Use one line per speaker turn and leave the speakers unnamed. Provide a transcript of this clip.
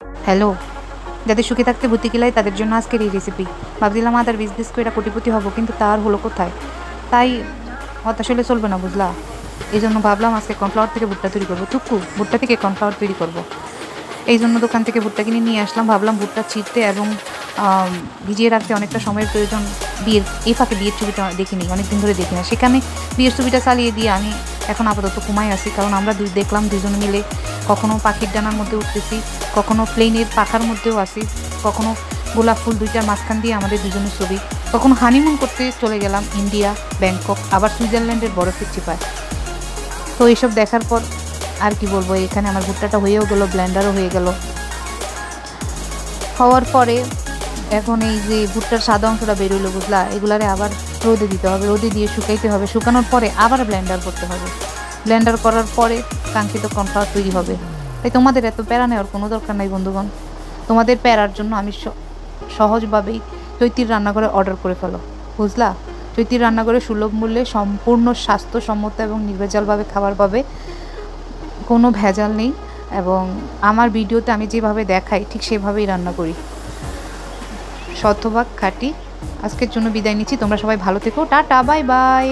Hello, যাদের সুখে থাকতে ভূতি কিলাই তাদের জন্য আজকের এই রেসিপি। ভাবছিলাম আদার বিজনেস করে কোটিপতি হব, কিন্তু তার হলো কোথায়? তাই হতাশ হলে চলবে না, বুঝলা? এই জন্য ভাবলাম আজকে কর্নফ্লাওয়ার থেকে ভুট্টা তৈরি করবো। টুকু ভুট্টা থেকে কর্নফ্লাওয়ার তৈরি করব। এই জন্য দোকান থেকে ভুট্টা কিনে নিয়ে আসলাম। ভাবলাম ভুট্টা ছিঁড়তে এবং ভিজিয়ে রাখতে অনেকটা সময়ের প্রয়োজন। এই ফাঁকে বিয়ের ছবিটা দেখিনি, অনেকদিন ধরে দেখি না। সেখানে বিয়ের ছবিটা চালিয়ে দিয়ে আমি এখন আপাতত ঘুমাই আছি, কারণ আমরা দেখলাম দুজনে মিলে কখনো পাখির ডানার মধ্যে উঠতেছি, কখনো প্লেনের পাখার মধ্যেও আসি, কখনো গোলাপ ফুল দুইটার মাঝখান দিয়ে আমাদের দুজনের ছবি, কখনো হানিমুন করতে চলে গেলাম ইন্ডিয়া, ব্যাংকক, আবার সুইজারল্যান্ডের বরফের চিপায়। তো এইসব দেখার পর আর কি বলবো, এখানে আমার ভুট্টাটা হয়েও গেল, ব্লেন্ডারও হয়ে গেল। হওয়ার পরে এখন এই যে ভুট্টার সাদা অংশটা বেরোলো, বুঝলা? এগুলারে আবার রোদে দিতে হবে, রোদে দিয়ে শুকাইতে হবে, শুকানোর পরে আবার ব্লেন্ডার করতে হবে। ব্লেন্ডার করার পরে কাঙ্ক্ষিত কর্নফ্লাওয়ার তৈরি হবে। তাই তোমাদের এত প্যারা নেওয়ার কোনো দরকার নাই বন্ধুগণ। তোমাদের প্যারার জন্য আমি সহজভাবেই চৈতির রান্নাঘরে অর্ডার করে ফেলো, বুঝলা? চৈতির রান্নাঘরে সুলভ মূল্যে সম্পূর্ণ স্বাস্থ্যসম্মত এবং নির্ভেজালভাবে খাবার পাবে, কোনো ভেজাল নেই। এবং আমার ভিডিওতে আমি যেভাবে দেখাই ঠিক সেভাবেই রান্না করি, শতভাগ খাঁটি। আজকের জন্য বিদায় নিচ্ছি, তোমরা সবাই ভালো থেকো, টাটা, বাই বাই।